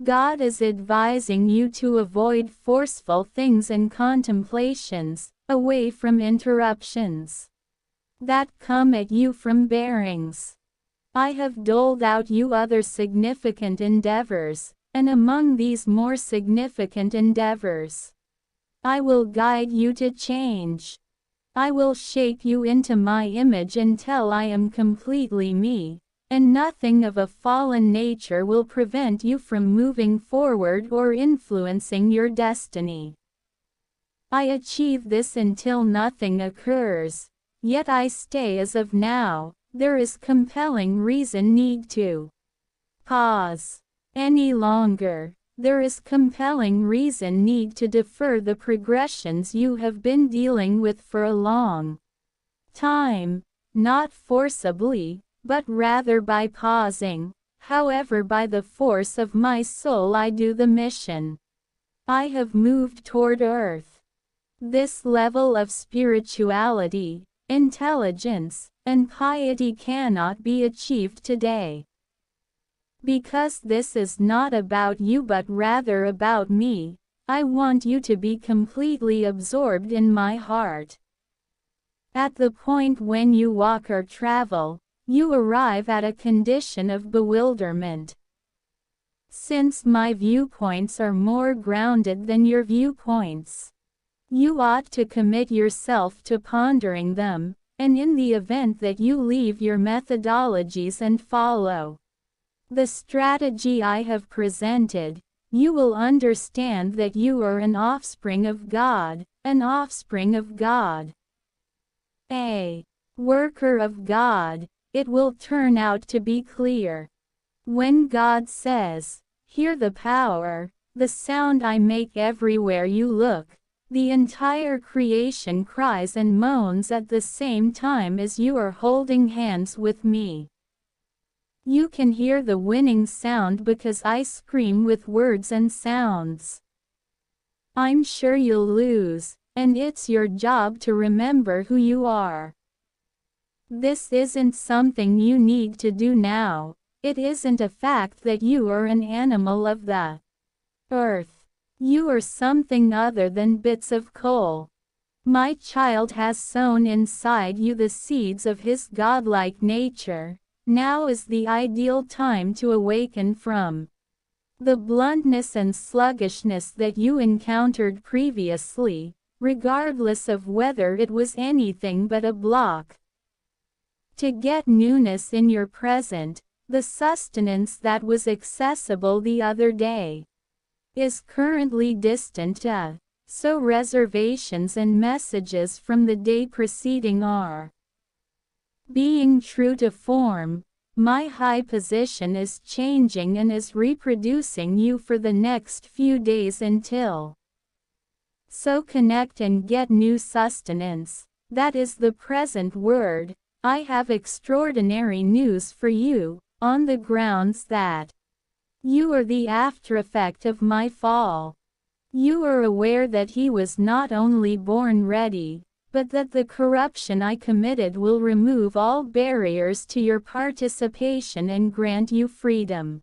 God is advising you to avoid forceful things and contemplations, away from interruptions that come at you from bearings. I have doled out you other significant endeavors, and among these more significant endeavors, I will guide you to change. I will shape you into my image until I am completely me, and nothing of a fallen nature will prevent you from moving forward or influencing your destiny. I achieve this until nothing occurs, yet I stay as of now. There is compelling reason need to pause any longer. There is compelling reason need to defer the progressions you have been dealing with for a long time, not forcibly, but rather by pausing. However, by the force of my soul I do the mission. I have moved toward earth. This level of spirituality, intelligence, and piety cannot be achieved today. Because this is not about you but rather about me, I want you to be completely absorbed in my heart. At the point when you walk or travel, you arrive at a condition of bewilderment. Since my viewpoints are more grounded than your viewpoints, you ought to commit yourself to pondering them, and in the event that you leave your methodologies and follow the strategy I have presented, you will understand that you are an offspring of God, an offspring of God, a worker of God. It will turn out to be clear. When God says, "Hear the power, the sound I make everywhere you look," the entire creation cries and moans at the same time as you are holding hands with me. You can hear the winning sound because I scream with words and sounds. I'm sure you'll lose, and it's your job to remember who you are. This isn't something you need to do now. It isn't a fact that you are an animal of the earth. You are something other than bits of coal. My child has sown inside you the seeds of his godlike nature. Now is the ideal time to awaken from the bluntness and sluggishness that you encountered previously, regardless of whether it was anything but a block. To get newness in your present, the sustenance that was accessible the other day is currently distant. So reservations and messages from the day preceding are being true to form. My high position is changing and is reproducing you for the next few days until. So connect and get new sustenance. That is the present word. I have extraordinary news for you, on the grounds that you are the aftereffect of my fall. You are aware that he was not only born ready, but that the corruption I committed will remove all barriers to your participation and grant you freedom.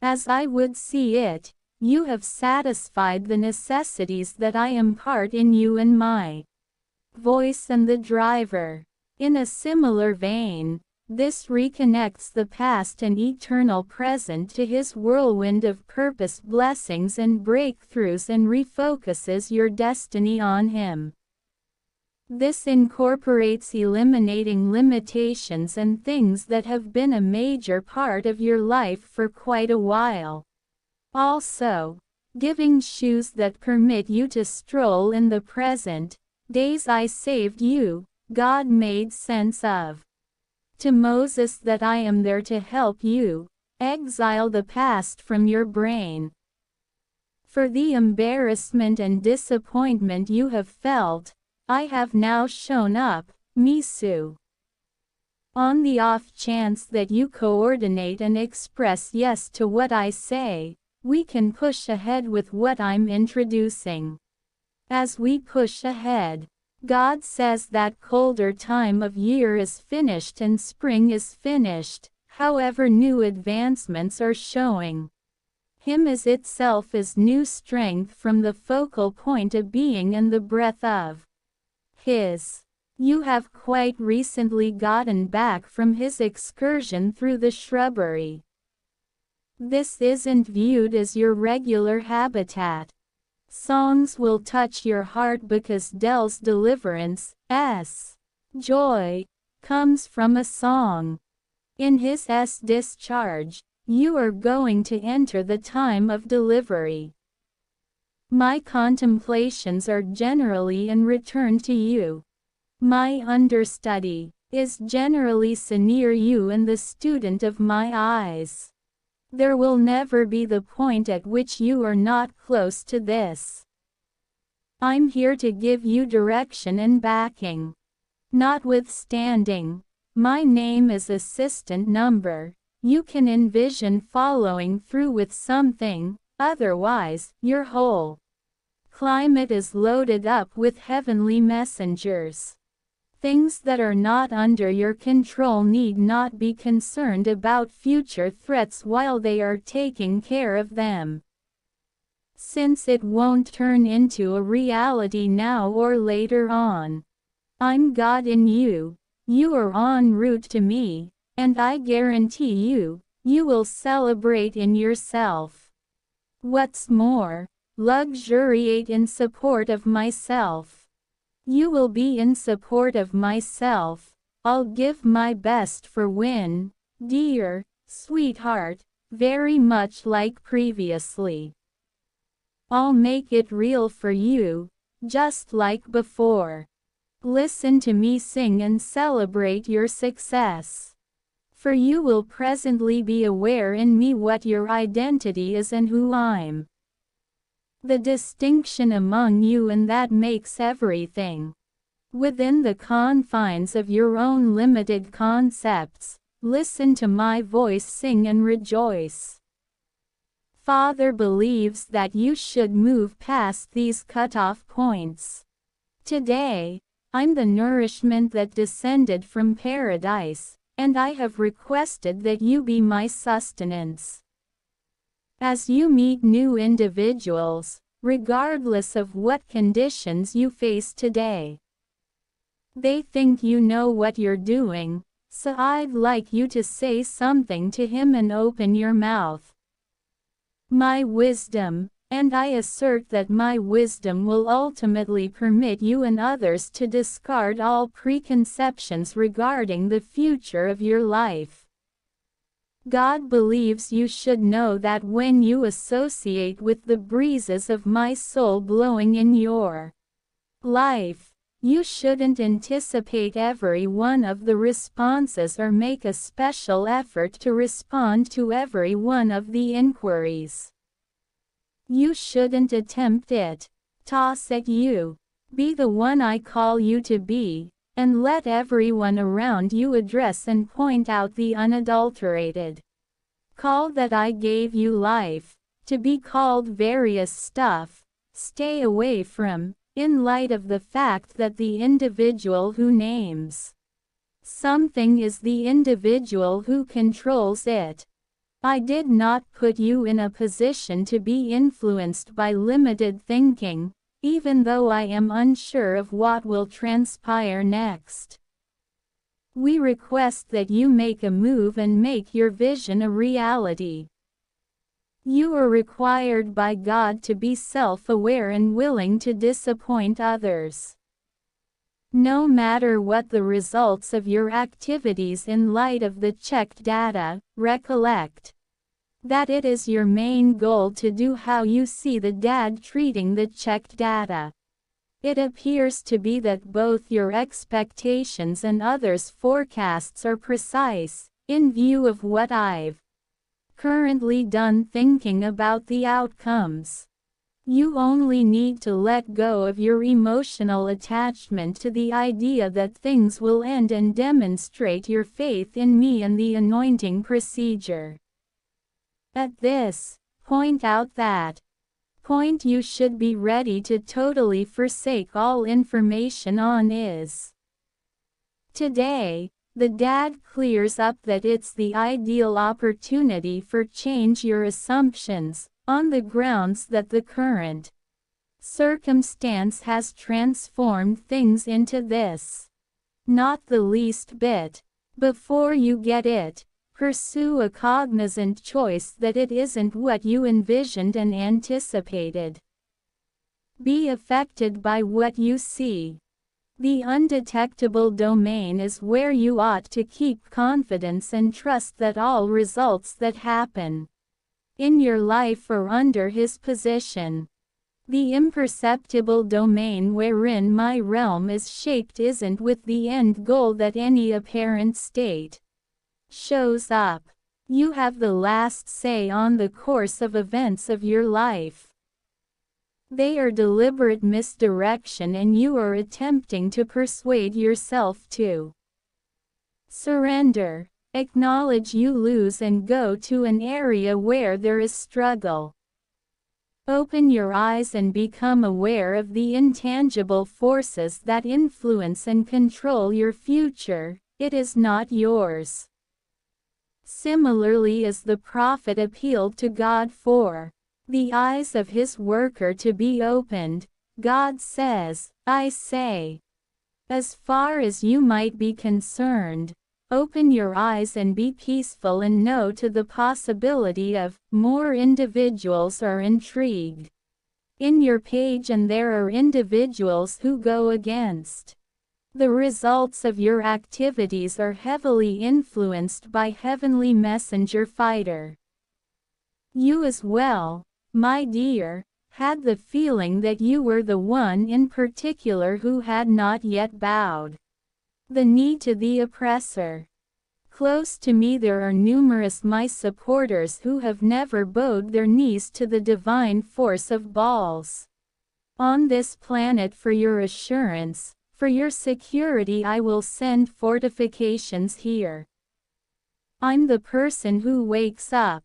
As I would see it, you have satisfied the necessities that I impart in you and my voice and the driver. In a similar vein, this reconnects the past and eternal present to his whirlwind of purpose, blessings and breakthroughs, and refocuses your destiny on him. This incorporates eliminating limitations and things that have been a major part of your life for quite a while. Also, giving shoes that permit you to stroll in the present. Days I saved you, God made sense of. To Moses that I am there to help you, exile the past from your brain. For the embarrassment and disappointment you have felt, I have now shown up, Misu. On the off chance that you coordinate and express yes to what I say, we can push ahead with what I'm introducing. As we push ahead, God says that colder time of year is finished and spring is finished, however new advancements are showing. Him as itself is new strength from the focal point of being and the breath of His. You have quite recently gotten back from His excursion through the shrubbery. This isn't viewed as your regular habitat. Songs will touch your heart because Del's deliverance, joy, comes from a song. In His discharge, you are going to enter the time of delivery. My contemplations are generally in return to you. My understudy is generally so near you and the student of my eyes. There will never be the point at which you are not close to this. I'm here to give you direction and backing. Notwithstanding, my name is assistant number. You can envision following through with something, otherwise, your whole climate is loaded up with heavenly messengers. Things that are not under your control need not be concerned about future threats while they are taking care of them. Since it won't turn into a reality now or later on. I'm God in you, you are en route to me, and I guarantee you, you will celebrate in yourself. What's more, luxuriate in support of myself. You will be in support of myself. I'll give my best for when, dear, sweetheart, very much like previously. I'll make it real for you, just like before. Listen to me sing and celebrate your success. For you will presently be aware in me what your identity is and who I'm. The distinction among you, and that makes everything. Within the confines of your own limited concepts, listen to my voice sing and rejoice. Father believes that you should move past these cutoff points. Today, I'm the nourishment that descended from paradise, and I have requested that you be my sustenance. As you meet new individuals, regardless of what conditions you face today, they think you know what you're doing, so I'd like you to say something to him and open your mouth. My wisdom, and I assert that my wisdom will ultimately permit you and others to discard all preconceptions regarding the future of your life. God believes you should know that when you associate with the breezes of my soul blowing in your life, you shouldn't anticipate every one of the responses or make a special effort to respond to every one of the inquiries. You shouldn't attempt it. Toss at you. Be the one I call you to be, and let everyone around you address and point out the unadulterated call that I gave you life, to be called various stuff. Stay away from, in light of the fact that the individual who names something is the individual who controls it. I did not put you in a position to be influenced by limited thinking, even though I am unsure of what will transpire next. We request that you make a move and make your vision a reality. You are required by God to be self-aware and willing to disappoint others. No matter what the results of your activities in light of the checked data, recollect that it is your main goal to do how you see the dad treating the checked data. It appears to be that both your expectations and others' forecasts are precise, in view of what I've currently done thinking about the outcomes. You only need to let go of your emotional attachment to the idea that things will end and demonstrate your faith in me and the anointing procedure. At this point you should be ready to totally forsake all information on is. Today, the dad clears up that it's the ideal opportunity for change your assumptions, on the grounds that the current circumstance has transformed things into this. Not the least bit. Before you get it, pursue a cognizant choice that it isn't what you envisioned and anticipated. Be affected by what you see. The undetectable domain is where you ought to keep confidence and trust that all results that happen in your life are under His position. The imperceptible domain wherein my realm is shaped isn't with the end goal that any apparent state shows up. You have the last say on the course of events of your life. They are deliberate misdirection and you are attempting to persuade yourself to surrender. Acknowledge you lose and go to an area where there is struggle. Open your eyes and become aware of the intangible forces that influence and control your future. It is not yours. Similarly, as the prophet appealed to God for the eyes of his worker to be opened, God says, I say, as far as you might be concerned, open your eyes and be peaceful and know to the possibility of more individuals are intrigued in your page and there are individuals who go against. The results of your activities are heavily influenced by heavenly messenger fighter. You as well, my dear, had the feeling that you were the one in particular who had not yet bowed the knee to the oppressor. Close to me there are numerous my supporters who have never bowed their knees to the divine force of balls. On this planet, for your assurance, for your security, I will send fortifications here. I'm the person who wakes up.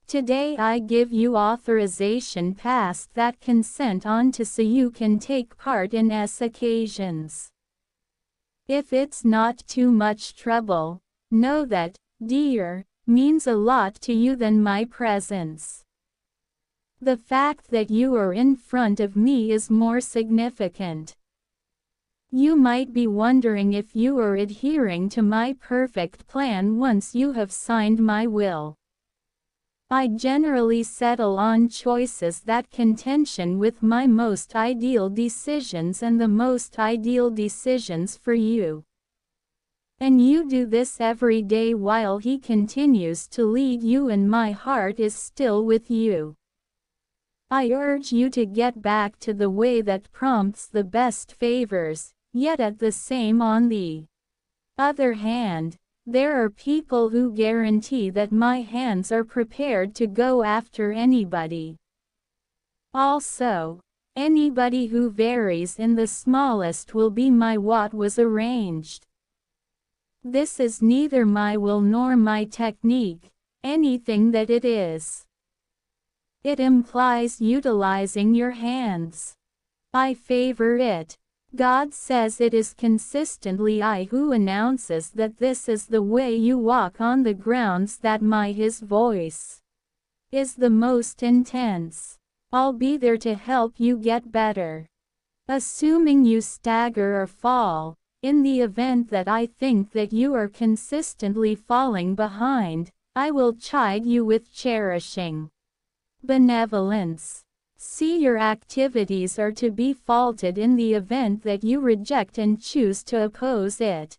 Today I give you authorization past that consent on to so you can take part in occasions. If it's not too much trouble, know that, dear, means a lot to you than my presence. The fact that you are in front of me is more significant. You might be wondering if you are adhering to my perfect plan once you have signed my will. I generally settle on choices that can tension with my most ideal decisions and the most ideal decisions for you. And you do this every day while He continues to lead you and my heart is still with you. I urge you to get back to the way that prompts the best favors, yet at the same on the other hand, there are people who guarantee that my hands are prepared to go after anybody. Also, anybody who varies in the smallest will be my what was arranged. This is neither my will nor my technique, anything that it is. It implies utilizing your hands. I favor it. God says it is consistently I who announces that this is the way you walk on the grounds that His voice is the most intense. I'll be there to help you get better. Assuming you stagger or fall, in the event that I think that you are consistently falling behind, I will chide you with cherishing benevolence. See, your activities are to be faulted in the event that you reject and choose to oppose it.